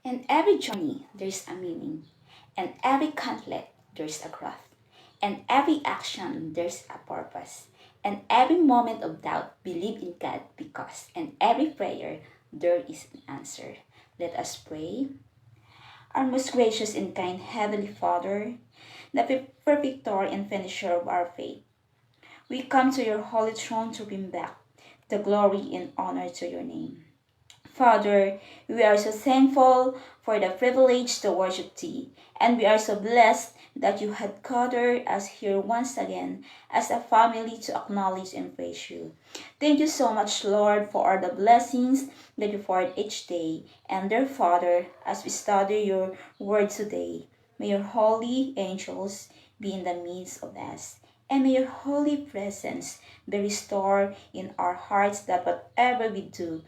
In every journey, there's a meaning. In every conflict, there's a growth. In every action, there's a purpose. In every moment of doubt, believe in God because in every prayer, there is an answer. Let us pray. Our most gracious and kind Heavenly Father, the perfecter and finisher of our faith, we come to your holy throne to bring back the glory and honor to your name. Father, we are so thankful for the privilege to worship Thee, and we are so blessed that you had gathered us here once again as a family to acknowledge and praise you. Thank you so much, Lord, for all the blessings that you poured each day. And dear Father, as we study your word today, may your holy angels be in the midst of us. And may your holy presence be restored in our hearts that whatever we do,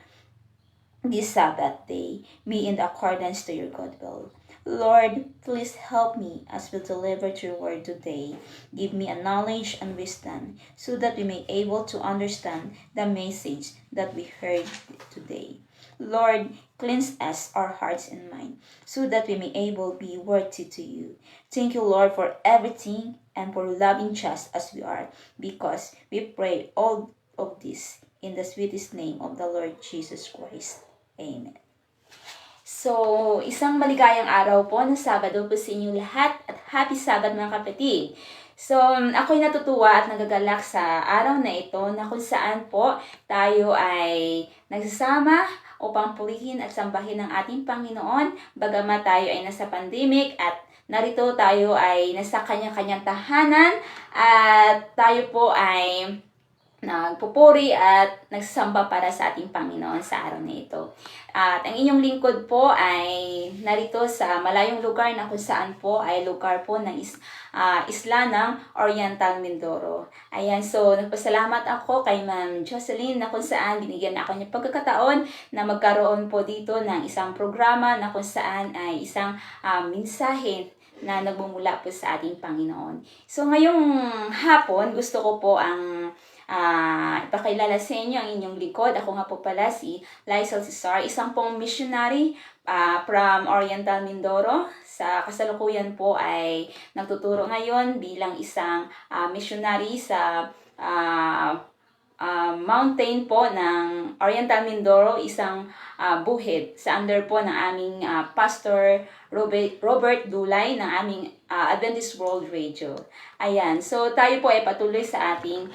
this Sabbath day, be in accordance to your good will. Lord, please help me as we deliver your word today. Give me a knowledge and wisdom so that we may able to understand the message that we heard today. Lord, cleanse us our hearts and mind so that we may able be worthy to you. Thank you, Lord, for everything and for loving just as we are, because we pray all of this in the sweetest name of the Lord Jesus Christ. Amen. So, isang maligayang araw po ng Sabado po sa inyong lahat at happy Sabbath mga kapatid. So, ako'y natutuwa at nagagalak sa araw na ito na kung saan po tayo ay nagsasama upang purihin at sambahin ang ating Panginoon bagamat tayo ay nasa pandemic at narito tayo ay nasa kanya-kanyang tahanan at tayo po ay nagpupuri at nagsasamba para sa ating Panginoon sa araw na ito. At ang inyong lingkod po ay narito sa malayong lugar na kung saan po ay lugar po ng isla ng Oriental Mindoro. Ayan, so nagpasalamat ako kay Ma'am Jocelyn na kung saan binigyan ako niya pagkakataon na magkaroon po dito ng isang programa na kung saan ay isang mensahe na nagmumula po sa ating Panginoon. So ngayong hapon, gusto ko po ang ipakilala sa inyo ang inyong likod. Ako nga po pala si Lysel Cesar, isang pong missionary from Oriental Mindoro. Sa kasalukuyan po ay nagtuturo ngayon bilang isang missionary sa mountain po ng Oriental Mindoro, isang buhid sa under po ng aming Pastor Robert Dulay ng aming Adventist World Radio. Ayan, so tayo po ay patuloy sa ating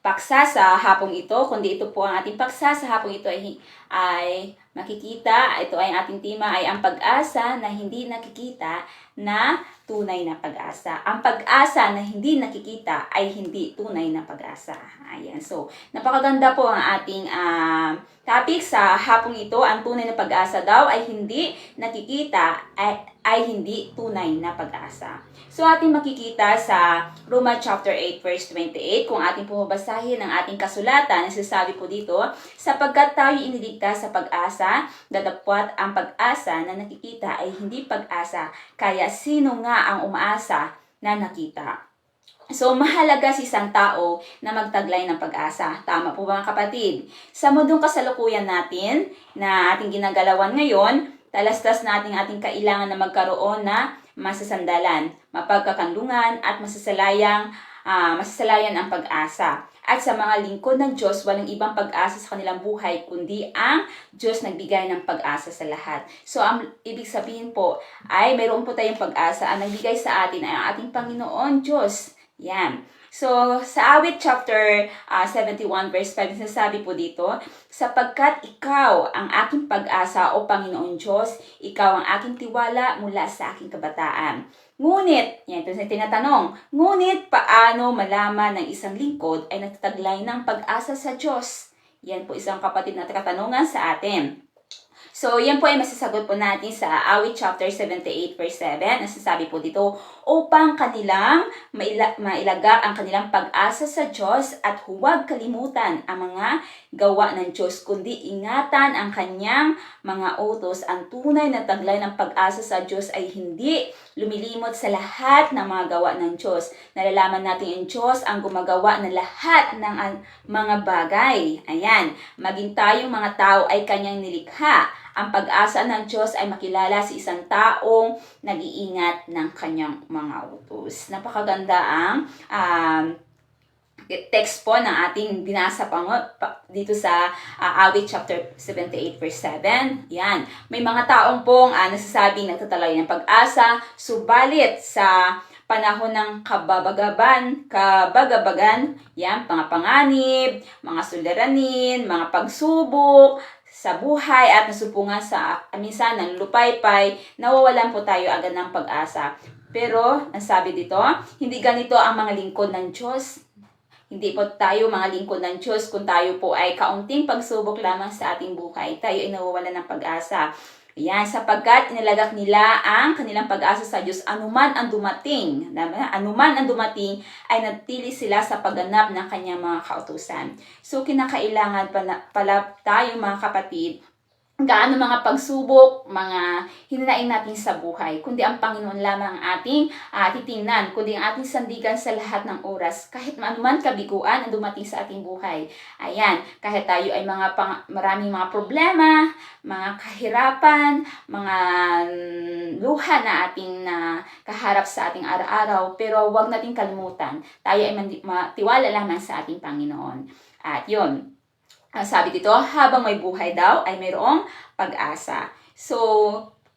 paksa sa hapong ito. Kundi ito po ang ating paksa sa hapong ito ay makikita, ito ay ating tema ay ang pag-asa na hindi nakikita na tunay na pag-asa. Ang pag-asa na hindi nakikita ay hindi tunay na pag-asa. Ayan, so napakaganda po ang ating topic sa hapong ito. Ang tunay na pag-asa daw ay hindi nakikita ay hindi tunay na pag-asa. So ating makikita sa Romans chapter 8 verse 28, kung ating pumabasahin ang ating kasulatan, nasasabi po dito, sapagkat tayo iniligtas sa pag-asa, datapwat ang pag-asa na nakikita ay hindi pag-asa, kaya sino nga ang umaasa na nakita? So, mahalaga si isang tao na magtaglay ng pag-asa. Tama po ba mga kapatid? Sa mundong kasalukuyan natin na ating ginagalawan ngayon, talastas natin ating kailangan na magkaroon na masasandalan, mapagkakandungan at masasalayan ang pag-asa. At sa mga lingkod ng Diyos, walang ibang pag-asa sa kanilang buhay, kundi ang Diyos nagbigay ng pag-asa sa lahat. So, ang ibig sabihin po ay mayroon po tayong pag-asa. Ang nagbigay sa atin ay ang ating Panginoon Diyos. Yan. So, sa Awit chapter 71 verse 5, sinasabi po dito, sapagkat ikaw ang aking pag-asa o Panginoon Diyos, ikaw ang aking tiwala mula sa aking kabataan. Ngunit, yan ito sa tinatanong, ngunit paano malaman ng isang lingkod ay nagtataglay ng pag-asa sa Diyos? Yan po isang kapatid na katanungan sa atin. So, yan po ay masasagot po natin sa Awit chapter 78 verse 7. Nasasabi po dito, upang kanilang mailagak ang kanilang pag-asa sa Diyos at huwag kalimutan ang mga gawa ng Diyos, kundi ingatan ang kanyang mga utos. Ang tunay na taglay ng pag-asa sa Diyos ay hindi lumilimot sa lahat ng mga gawa ng Diyos. Nalalaman natin ang Diyos ang gumagawa ng lahat ng mga bagay. Ayan, maging tayong mga tao ay kanyang nilikha. Ang pag-asa ng Diyos ay makilala sa isang taong nag-iingat ng kanyang mga utos. Napakaganda ang text po ng ating binasa dito sa Awit chapter 78 verse 7. Yan. May mga taong pong nasasabing nagtatalay ng pag-asa, subalit sa panahon ng kabagabagan, yan, mga panganib, mga suliranin, mga pagsubok, sa buhay at nasupungan sa minsan ng lupaypay, nawawalan po tayo agad ng pag-asa. Pero, ang sabi dito, hindi ganito ang mga lingkod ng Diyos. Hindi po tayo mga lingkod ng Diyos kung tayo po ay kaunting pagsubok lamang sa ating buhay. Tayo ay nawawalan ng pag-asa. Yan, sapagkat inilagak nila ang kanilang pag-asa sa Diyos anuman ang dumating. Anuman ang dumating ay natili sila sa pagganap ng kanyang mga kautusan. So, kinakailangan pala tayo mga kapatid, gaano mga pagsubok, mga hinanain natin sa buhay, kundi ang Panginoon lamang ang ating titingnan, kundi ang ating sandigan sa lahat ng oras, kahit anuman kabiguan ang dumating sa ating buhay. Ayan, kahit tayo ay maraming mga problema, mga kahirapan, mga luha na ating kaharap sa ating araw-araw, pero huwag natin kalimutan, tayo ay matiwala lamang sa ating Panginoon. At yun, sabi dito, habang may buhay daw ay mayroong pag-asa. So,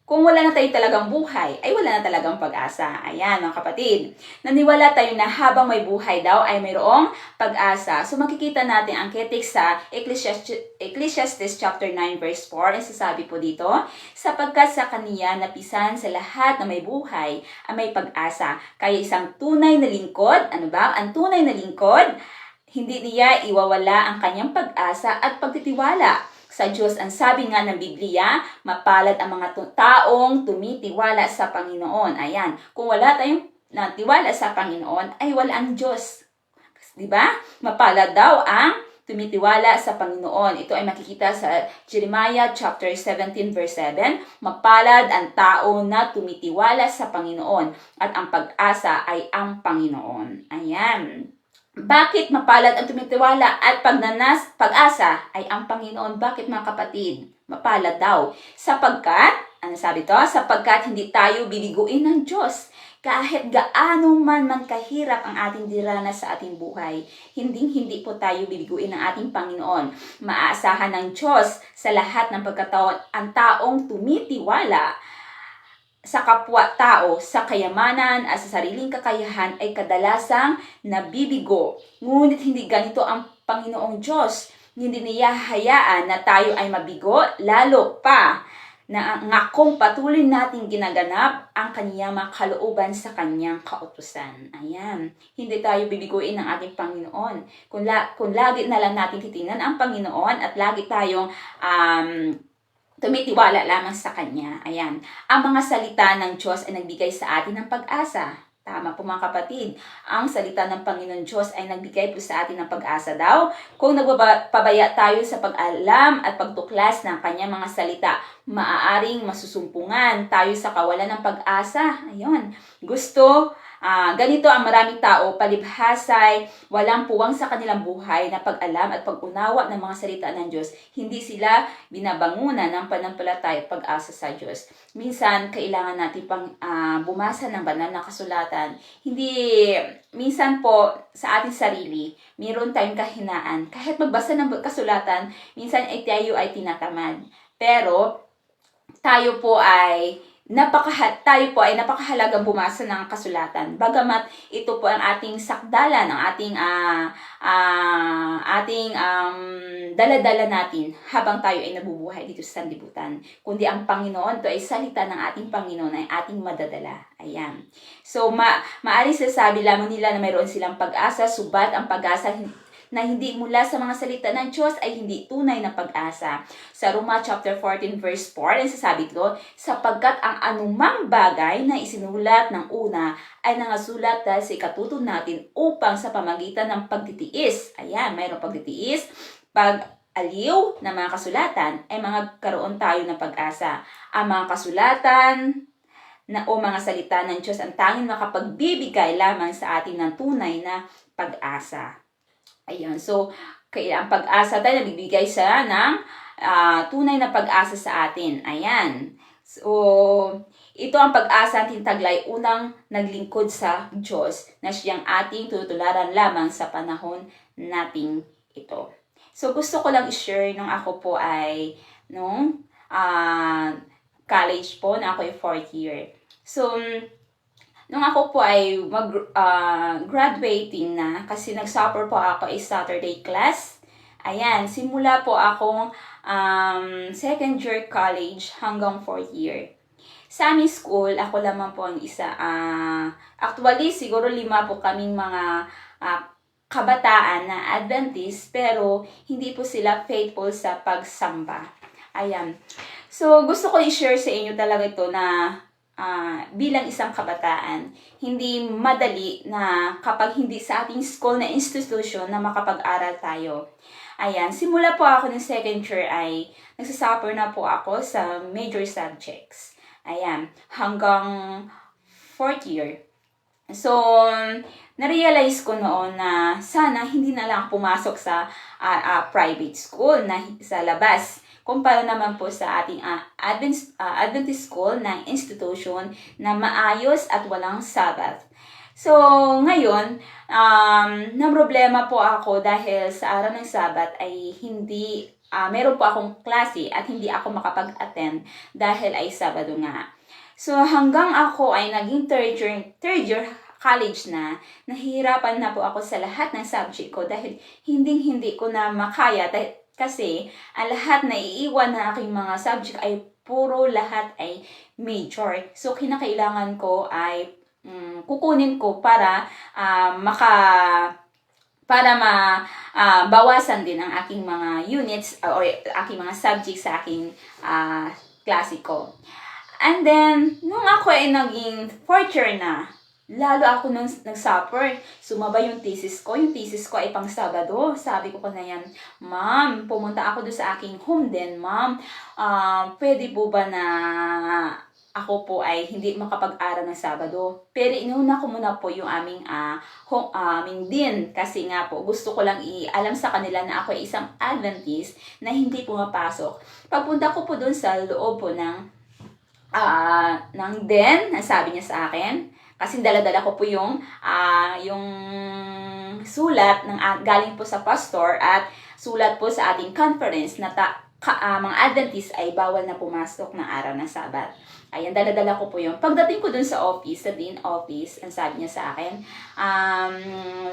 kung wala na tayo talagang buhay, ay wala na talagang pag-asa. Ayan, mga kapatid. Naniwala tayo na habang may buhay daw ay mayroong pag-asa. So, makikita natin ang text sa Ecclesiastes chapter 9 verse 4. Ang sasabi po dito, sapagkat sa kaniya napisan sa lahat na may buhay ay may pag-asa. Kaya isang tunay na lingkod, ano ba? Ang tunay na lingkod, hindi niya iwawala ang kanyang pag-asa at pagtitiwala sa Diyos. Ang sabi nga ng Biblia, mapalad ang mga taong tumitiwala sa Panginoon. Ayan, kung wala tayong natiwala sa Panginoon, ay wala ang Diyos. Diba? Mapalad daw ang tumitiwala sa Panginoon. Ito ay makikita sa Jeremiah chapter 17 verse 7. Mapalad ang tao na tumitiwala sa Panginoon at ang pag-asa ay ang Panginoon. Ayan. Bakit mapalad ang tumitiwala at pag-asa ay ang Panginoon? Bakit mga kapatid? Mapalad daw. Sapagkat, ano sabi to? Sapagkat hindi tayo bibiguin ng Diyos. Kahit gaano man kahirap ang ating diranas sa ating buhay, hindi po tayo bibiguin ng ating Panginoon. Maaasahan ng Diyos sa lahat ng pagkataon ang taong tumitiwala sa kapwa-tao, sa kayamanan at sa sariling kakayahan ay kadalasang nabibigo. Ngunit hindi ganito ang Panginoong Diyos. Hindi niya hayaan na tayo ay mabigo, lalo pa na ngakong patuloy nating ginaganap ang kaniyang mga kalooban sa kanyang kautusan. Ayan. Hindi tayo bibiguin ng ating Panginoon. Kung lagi na lang natin titingnan ang Panginoon at lagi tayong tumitiwala lamang sa Kanya. Ayan. Ang mga salita ng Diyos ay nagbigay sa atin ng pag-asa. Tama po mga kapatid. Ang salita ng Panginoon Diyos ay nagbigay po sa atin ng pag-asa daw. Kung nagpabaya tayo sa pag-alam at pagtuklas ng Kanyang mga salita, maaaring masusumpungan tayo sa kawalan ng pag-asa. Ayun. Ganito ang maraming tao, palibhasay, walang puwang sa kanilang buhay na pag-alam at pag-unawa ng mga salita ng Diyos. Hindi sila binabangunan ng panampalataya at pag-asa sa Diyos. Minsan, kailangan natin bumasa ng banal na kasulatan. Minsan po, sa ating sarili, mayroon tayong kahinaan. Kahit magbasa ng kasulatan, minsan tayo ay tinatamad. Pero, tayo po ay napakahalagang bumasa ng kasulatan. Bagamat ito po ang ating sakdalan, ang ating daladala natin habang tayo ay nabubuhay dito sa sanlibutan. Kundi ang Panginoon, ito ay salita ng ating Panginoon ay ating madadala. Ayan. So, maaaring sasabi lamang nila na mayroon silang pag-asa, subat ang pag-asa na hindi mula sa mga salita ng Diyos ay hindi tunay na pag-asa. Sa Roma chapter 14 verse 4, ay sasabi ko, sapagkat ang anumang bagay na isinulat ng una ay nangasulat dahil sa ikatuto natin upang sa pamagitan ng pagtitiis, ayan, mayroong pagtitiis, pag-aliw ng mga kasulatan, ay magkaroon tayo ng pag-asa. Ang mga kasulatan o mga salita ng Diyos ang tanging makapagbibigay lamang sa atin ng tunay na pag-asa. Ayan, so, kaya ang pag-asa tayo nabibigay siya ng tunay na pag-asa sa atin. Ayan. So, ito ang pag-asa at taglay unang naglingkod sa Diyos na siyang ating tutularan lamang sa panahon nating ito. So, gusto ko lang i-share nung ako po ay nung college po, na ako ay 4th year. So, nung ako po ay graduating na, kasi nag-suffer po ako ay Saturday class. Ayan, simula po akong 2nd year college hanggang 4th year. Sa aming school, ako lamang po ang isa. Actually, siguro 5 po kaming mga kabataan na Adventist, pero hindi po sila faithful sa pagsamba. Ayan. So, gusto ko i-share sa inyo talaga ito na bilang isang kabataan, hindi madali na kapag hindi sa ating school na institution na makapag-aral tayo. Ayan, simula po ako ng 2nd year ay nagsasuffer na po ako sa major subjects. Ayan, hanggang 4th year. So, na-realize ko noon na sana hindi na lang pumasok sa private school na sa labas. Kumpara naman po sa ating Adventist school na institution na maayos at walang Sabbath. So, ngayon, na-problema po ako dahil sa araw ng Sabbath ay hindi, meron po akong klase at hindi ako makapag-attend dahil ay Sabado nga. So, hanggang ako ay naging third year college na, nahihirapan na po ako sa lahat ng subject ko dahil hindi ko na makaya kasi ang lahat na iiwan na aking mga subject ay puro lahat ay major. So, kinakailangan ko ay kukunin ko para bawasan din ang aking mga units or aking mga subjects sa aking klase ko. And then, nung ako ay naging 4th year na, lalo ako nung nag-suffer. Sumabay yung thesis ko. Yung thesis ko ay pang Sabado. Sabi ko na yan, ma'am, pumunta ako doon sa aking home din, ma'am. Pwede po ba na ako po ay hindi makapag-aral ng Sabado? Pero inuna ko muna po yung aming din. Kasi nga po, gusto ko lang i-alam sa kanila na ako ay isang Adventist na hindi pumapasok. Pagpunta ko po doon sa loob po ng den, sabi niya sa akin, kasi dala-dala ko po yung sulat galing po sa pastor at sulat po sa ating conference na mga Adventist ay bawal na pumasok ng araw ng Sabat. Ayan, dala-dala ko po yung. Pagdating ko dun sa office, sa dean office, ang sabi niya sa akin,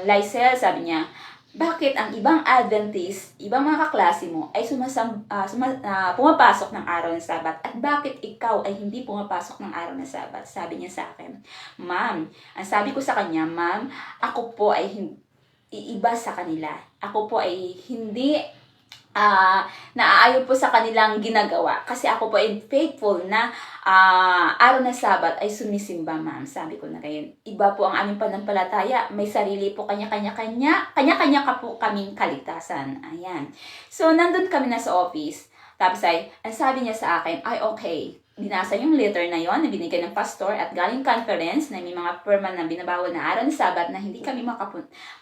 Lysel, sabi niya, bakit ang ibang Adventist, ibang mga kaklase mo ay pumapasok ng araw ng Sabat at bakit ikaw ay hindi pumapasok ng araw ng Sabat? Sabi niya sa akin, ma'am, ang sabi ko sa kanya, ma'am, ako po ay iiba sa kanila. Ako po ay hindi naaayon po sa kanilang ginagawa. Kasi ako po ay faithful na araw na Sabat ay sumisimba, ma'am. Sabi ko na kayo, iba po ang aming pananampalataya. May sarili po kanya-kanya ka po kaming kaligtasan. Ayan. So, nandun kami na sa office. Tapos ay, ang sabi niya sa akin, ay okay. Binasa yung letter na yon na binigay ng pastor at galing conference na may mga perma na binabawal na araw ng Sabat na hindi kami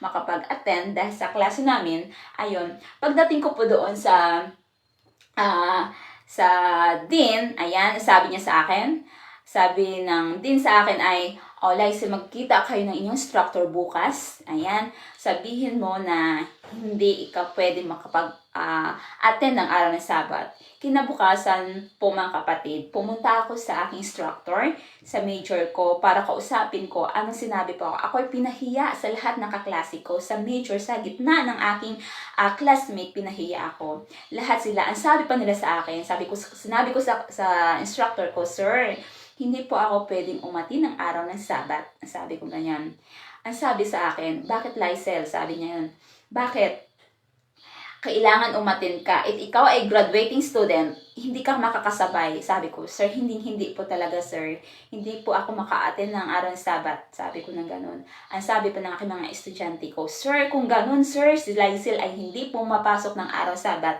makapag-attend dahil sa klase namin. Ayun, pagdating ko po doon sa dean, ayan, sabi niya sa akin, sabi ng dean sa akin ay, Lysel, magkita kayo ng inyong instructor bukas. Ayan, sabihin mo na hindi ikaw pwede makapag-attend ng araw ng Sabat. Kinabukasan po mga kapatid, pumunta ako sa aking instructor, sa major ko, para kausapin ko anong sinabi po ako. Ako ay pinahiya sa lahat ng kaklase ko. Sa major, sa gitna ng aking classmate, pinahiya ako. Lahat sila, ang sabi pa nila sa akin, sinabi ko sa instructor ko, sir, hindi po ako pwedeng umati ng araw ng Sabat. Sabi ko ganyan. Ang sabi sa akin, bakit Lysel? Sabi niya yun. Bakit? Kailangan umattend ka. If ikaw ay graduating student, hindi ka makakasabay. Sabi ko, sir, hindi po talaga, sir. Hindi po ako maka-attend ng araw ng Sabat. Sabi ko ng ganun. Ang sabi pa ng aking mga estudyante ko, sir, kung ganun, sir, si Lysel ay hindi po mapasok ng araw Sabat.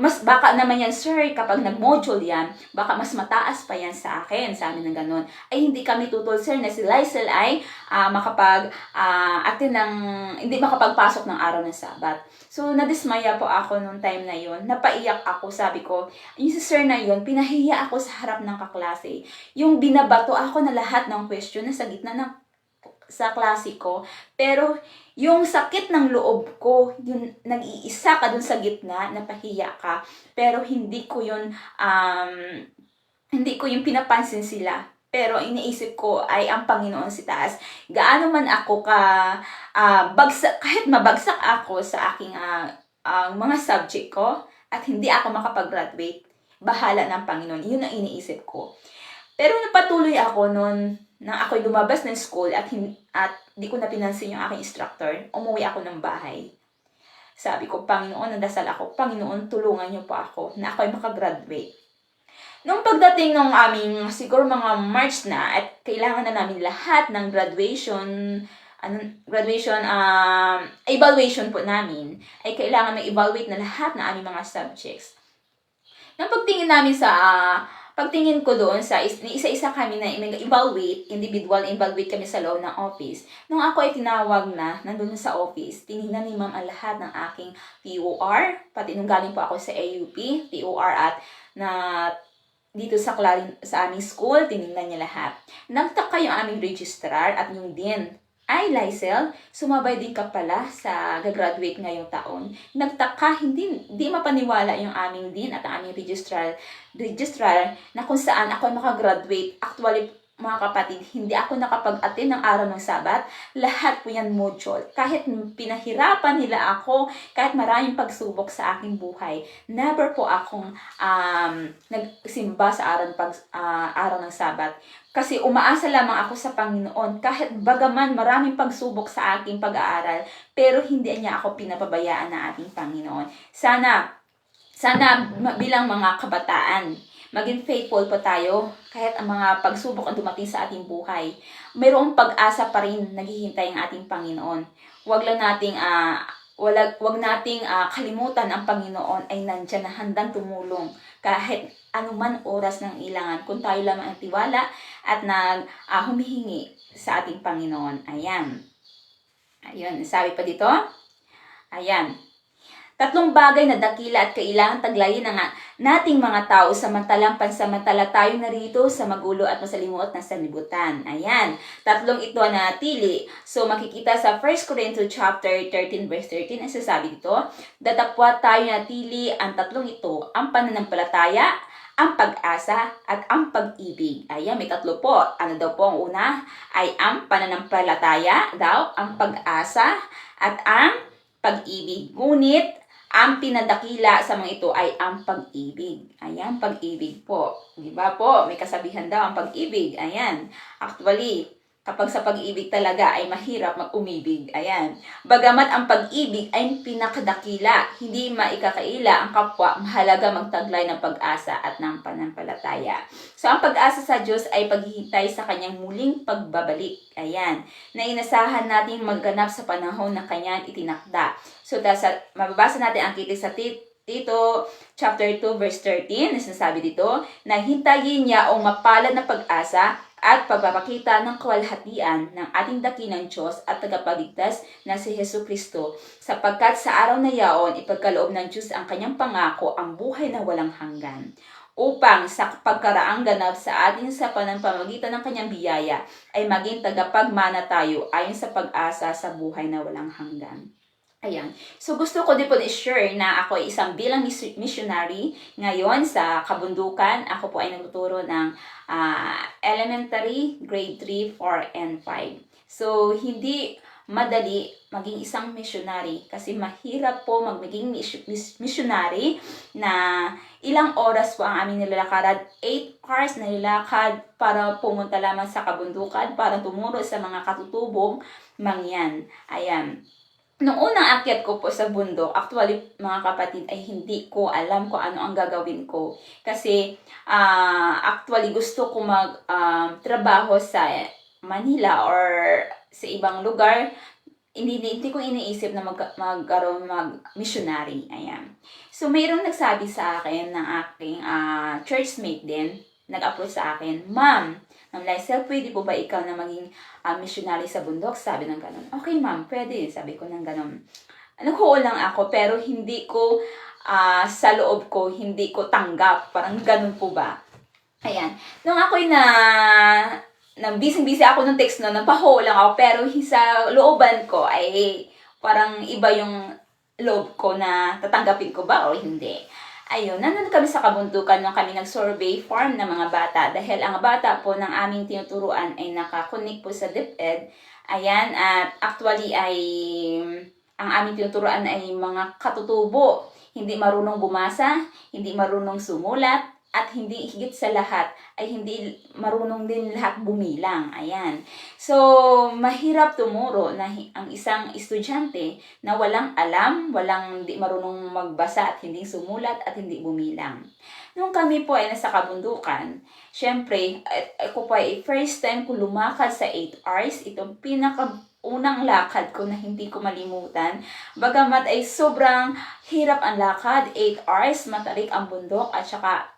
Mas baka naman yan, sir, kapag nag-module yan, baka mas mataas pa yan sa akin, sabi ng ganun. Ay, hindi kami tutol, sir, na si Lysel ay makapag-attend ng, hindi makapagpasok ng araw ng Sabat. So, nadismaya po ako nung time na yon. Napaiyak ako, sabi ko, yung si sir na yon, pinahiya ako sa harap ng kaklase. Yung binabato ako na lahat ng question na sa gitna ng sa klase ko. Pero, yung sakit ng loob ko, yung nag-iisa ka dun sa gitna, napahiya ka. Pero, hindi ko yun pinapansin sila. Pero, iniisip ko ay ang Panginoon si taas. Gaano man ako kahit mabagsak ako sa aking mga subject ko, at hindi ako makapag-graduate, bahala ng Panginoon. Yun ang iniisip ko. Pero napatuloy ako noon nang ako'y lumabas ng school at di ko na pinansin yung aking instructor, umuwi ako ng bahay. Sabi ko, Panginoon, nandasal ako, Panginoon, tulungan niyo po ako na ako'y makagraduate. Nung pagdating ng aming, siguro mga March na, at kailangan na namin lahat ng evaluation po namin, ay kailangan may evaluate na lahat ng aming mga subjects. Nung pagtingin ko doon sa isa-isa kami na evaluate, individual evaluate kami sa loob ng office. Nung ako ay tinawag na, nandun sa office, tinignan ni ma'am ang lahat ng aking TOR, pati nung galing po ako sa AUP, TOR at dito sa aming school, tinignan niya lahat. Nagtaka yung aming registrar at yung dean. Ay, Lysel, sumabay din ka pala sa gagraduate ngayong taon. Nagtaka, hindi mapaniwala yung aming dean at ang aming registrar na kung saan ako ay makagraduate. Actually, mga kapatid, hindi ako nakapag-attend ng araw ng Sabat. Lahat po yan module. Kahit pinahirapan nila ako, kahit maraming pagsubok sa aking buhay, never po akong nagsimba sa araw ng Sabat. Kasi umaasa lamang ako sa Panginoon. Kahit bagaman maraming pagsubok sa aking pag-aaral, pero hindi niya ako pinapabayaan ng ating Panginoon. Sana bilang mga kabataan, maging faithful po tayo kahit ang mga pagsubok ang dumating sa ating buhay. Mayroong pag-asa pa rin naghihintay ang ating Panginoon. Huwag nating kalimutan ang Panginoon ay nandiyan na handang tumulong kahit anuman oras ng ilangan kung tayo lamang ang tiwala at humihingi sa ating Panginoon. Ayan, sabi pa dito. Ayan. 3 bagay na dakila at kailangan taglayin ng nating mga tao samantalang pansamantala tayo narito sa magulo at masalimuot na sanlibutan. Ayan. 3 ito na natili. So, makikita sa 1 Corinthians chapter 13 verse 13, ang sasabi dito, datapwat tayo natili ang 3 ito, ang pananampalataya, ang pag-asa, at ang pag-ibig. Ayan, may 3 po. Ano daw po ang una? Ay ang pananampalataya daw, ang pag-asa, at ang pag-ibig. Ngunit, ang pinadakila sa mga ito ay ang pag-ibig. Ayan, pag-ibig po. Di ba po? May kasabihan daw ang pag-ibig. Ayan. Actually, kapag sa pag-ibig talaga ay mahirap mag-umibig. Ayan. Bagamat ang pag-ibig ay pinakadakila, hindi maikakaila ang kapwa, mahalaga magtaglay ng pag-asa at ng pananampalataya. So, ang pag-asa sa Diyos ay paghihintay sa kanyang muling pagbabalik. Ayan. Na inasahan natin magganap sa panahon na kanyang itinakda. So, mababasa natin ang kitik sa Tito chapter 2 verse 13, na sinasabi dito, na hintayin niya ang mapalad na pag-asa at pagpapakita ng kawalhatian ng ating dakilang Diyos at tagapagligtas na si Jesucristo, sapagkat sa araw na yaon ipagkaloob ng Diyos ang kanyang pangako, ang buhay na walang hanggan, upang sa pagkaraang ganap sa atin sa pamamagitan ng kanyang biyaya ay maging tagapagmana tayo ayon sa pag-asa sa buhay na walang hanggan. Ayan. So, gusto ko din po i-share na ako ay isang bilang missionary ngayon sa kabundukan. Ako po ay nagtuturo ng elementary, grade 3, 4, and 5. So, hindi madali maging isang missionary kasi mahirap po maging missionary na ilang oras po ang aming nilalakad. 8 hours na nilakad para pumunta lamang sa kabundukan para tumuro sa mga katutubong mangyan. Ayan. Nung unang akyat ko po sa bundok, actually mga kapatid ay hindi ko alam kung ano ang gagawin ko. Kasi actually gusto ko trabaho sa Manila or sa ibang lugar. Hindi ko iniisip na mag-missionary. Ayan. So, mayroong nagsabi sa akin ng aking churchmate din, nag-approach sa akin, Ma'am Lysel, pwede po ba ikaw na maging missionary sa bundok? Sabi ng ganun. Okay, ma'am, pwede. Sabi ko ng ganun. Naghuho lang ako, pero hindi ko, sa loob ko, hindi ko tanggap. Parang ganun po ba? Ayan. Nung ako'y busy ako ng text no, nagpaho lang ako, pero sa looban ko ay parang iba yung loob ko na tatanggapin ko ba o hindi. Ayun, nandun kami sa kabundukan nung kami nag-survey farm ng mga bata dahil ang bata po ng aming tinuturuan ay nakakunik po sa DepEd. Ayan, at actually ay ang aming tinuturuan ay mga katutubo, hindi marunong bumasa, hindi marunong sumulat, at hindi higit sa lahat ay hindi marunong din lahat bumilang. Ayan. So, mahirap tumuro na ang isang estudyante na walang alam, hindi marunong magbasa at hindi sumulat at hindi bumilang. Nung kami po ay nasa kabundukan, syempre, ako po ay first time ko lumakad sa 8 hours. Itong unang lakad ko na hindi ko malimutan. Bagamat ay sobrang hirap ang lakad, 8 hours, matarik ang bundok at saka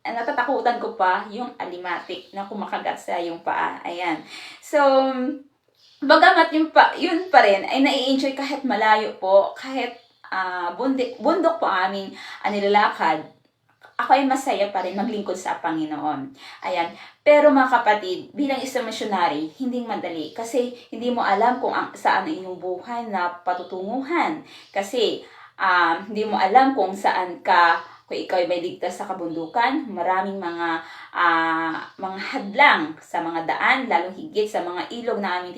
natatakutan ko pa yung alimatik na kumakagat sa yung paa. Ayan. So, bagamat yun pa rin, ay nai-enjoy kahit malayo po, kahit bundok po aming nilalakad, ako ay masaya pa rin maglingkod sa Panginoon. Ayan. Pero mga kapatid, bilang isang missionary, hindi madali. Kasi hindi mo alam kung saan ang iyong buhay na patutunguhan. Kasi hindi mo alam kung saan kung ikaw ay may ligtas sa kabundukan, maraming mga hadlang sa mga daan, lalong higit sa mga ilog na aming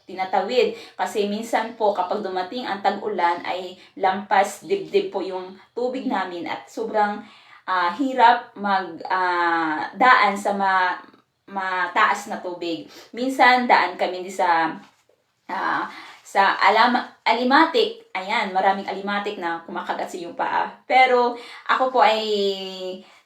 tinatawid. Kasi minsan po kapag dumating ang tag-ulan ay lampas dibdib po yung tubig namin at sobrang hirap daan sa mataas na tubig. Minsan daan kami sa alimatik. Ayan, maraming alimatik na kumakagat sa iyong paa. Pero ako po ay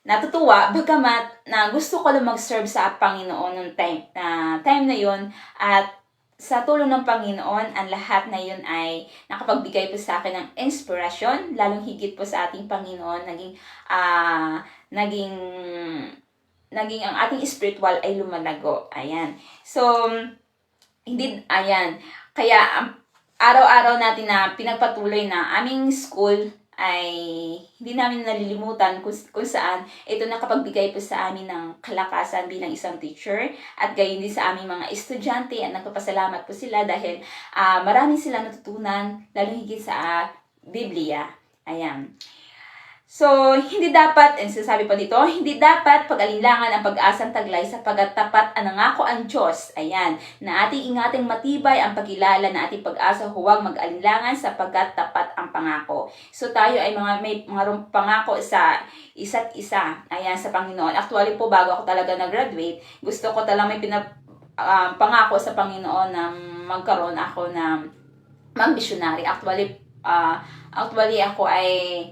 natutuwa bagamat na gusto ko lang mag-serve sa Panginoon nung time na yun, at sa tulong ng Panginoon, ang lahat na yun ay nakapagbigay po sa akin ng inspirasyon, lalong higit po sa ating Panginoon, naging ang ating spiritual ay lumalago. Ayan. So, ayan. Kaya, araw-araw natin na pinagpatuloy na aming school ay hindi namin nalilimutan kung saan ito nakapagbigay po sa amin ng kalakasan bilang isang teacher, at gayon din sa aming mga estudyante, at nagpapasalamat po sila dahil marami silang natutunan, lalo higit sa Biblia. Ayan. So, hindi dapat pag-alinlangan ang pag-asang taglay sapagkat tapat ang nangako ang Diyos. Ayan, na ating ingating matibay ang pagkilala na ating pag-asa, huwag mag-alinlangan sapagkat tapat ang pangako. So, tayo ay may mga pangako sa isa't isa. Ayan, sa Panginoon. Actually po, bago ako talaga nag-graduate, gusto ko talaga may pangako sa Panginoon na magkaroon ako na mag-missionary. Actually ako ay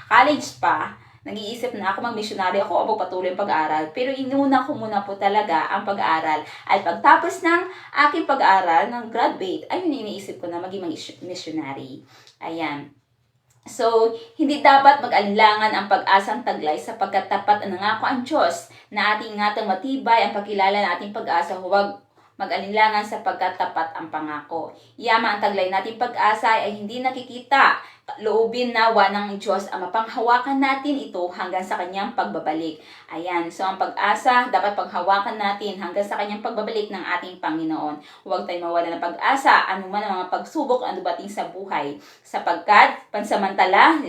college pa, nag-iisip na ako mag-missionary ako o magpatuloy ang pag-aaral. Pero inuna ko muna po talaga ang pag-aaral. At pagtapos ng aking pag-aaral, ng graduate, ayun iniisip ko na maging missionary. Ayan. So, hindi dapat mag-alinlangan ang pag-asang taglay sapagkat tapat ang nangako ang Diyos na ating ingatang matibay ang pagkilala ng ating pag-asa, huwag mag-alinlangan sapagkat tapat ang pangako. Yaman ang taglay nating pag-asa ay hindi nakikita. Loobin nawa ng Diyos ang mapanghawakan natin ito hanggang sa kanyang pagbabalik. Ayan, so ang pag-asa dapat panghawakan natin hanggang sa kanyang pagbabalik ng ating Panginoon. Huwag tayong mawala ng pag-asa, anuman ang mga pagsubok ang dumating sa buhay. Sapagkat pansamantala,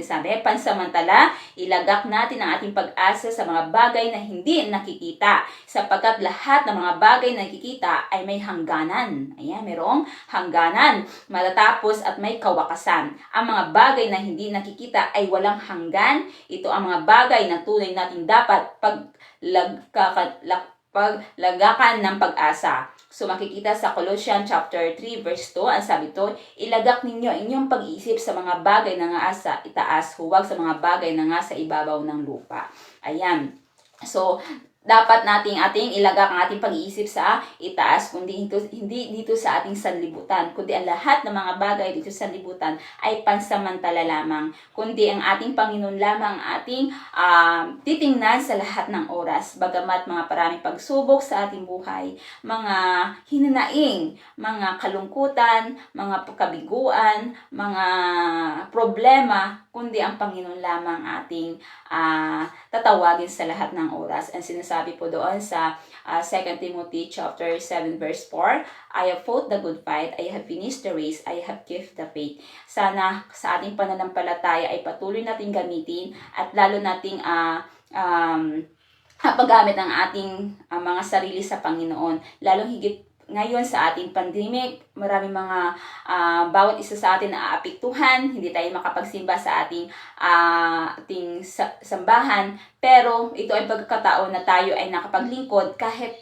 ilagak natin ang ating pag-asa sa mga bagay na hindi nakikita. Sapagkat lahat ng mga bagay na nakikita ay may hangganan. Ayan, merong hangganan, matatapos at may kawakasan. Ang mga bagay na hindi nakikita ay walang hanggan. Ito ang mga bagay na tunay natin dapat paglagakan ng pag-asa. So makikita sa Colossians chapter 3 verse 2, ang sabi to, ilagak ninyo inyong pag-iisip sa mga bagay na nga sa itaas, huwag sa mga bagay na nga sa ibabaw ng lupa. Ayan. So, dapat ating ilagak ang ating pag-iisip sa itaas, hindi dito sa ating sanlibutan, kundi ang lahat ng mga bagay dito sa sanlibutan ay pansamantala lamang, kundi ang ating Panginoon lamang ating titingnan sa lahat ng oras. Bagamat mga maraming pagsubok sa ating buhay, mga hinanaing, mga kalungkutan, mga kabiguan, mga problema, kundi ang Panginoon lamang ating tatawagin sa lahat ng oras. Ang sinasabi po doon sa 2 Timothy chapter 7 verse 4, I have fought the good fight, I have finished the race, I have kept the faith. Sana sa ating pananampalataya ay patuloy nating gamitin at lalo nating paggamit ng ating mga sarili sa Panginoon. Lalong higit ngayon sa ating pandemic, maraming mga bawat isa sa atin na aapektuhan, hindi tayo makapagsimba sa ating sambahan, pero ito ay pagkakataon na tayo ay nakapaglingkod kahit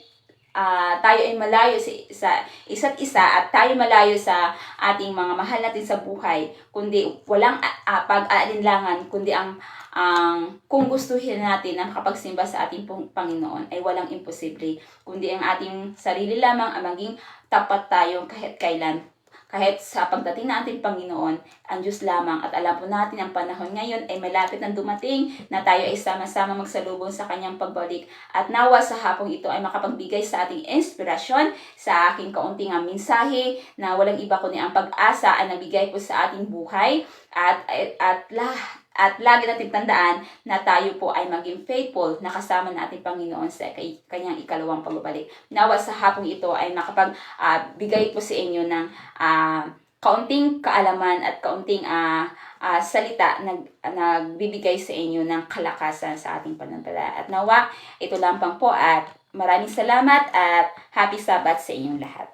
tayo ay malayo sa isa't isa at tayo malayo sa ating mga mahal natin sa buhay, kundi walang pag-aalinlangan, kundi kung gustuhin natin na makapagsimba sa ating Panginoon ay walang imposible, kundi ang ating sarili lamang ang maging tapat tayo kahit kailan. Kahit sa pagdating ng ating Panginoon, ang Diyos lamang, at alam po natin ang panahon ngayon ay malapit nang dumating na tayo ay sama-sama magsalubong sa kanyang pagbalik. At nawa sa hapong ito ay makapagbigay sa ating inspirasyon sa aking kaunting mensahe na walang iba kundi ang pag-asa ang nabigay po sa ating buhay at lagi natin tandaan na tayo po ay maging faithful na kasama ng ating Panginoon sa kanyang ikalawang pagbabalik. Nawa sa hapong ito ay makapagbigay po sa inyo ng kaunting kaalaman at kaunting salita na nagbibigay sa inyo ng kalakasan sa ating pananampalataya. At nawa, ito lamang po at maraming salamat at happy Sabbath sa inyong lahat.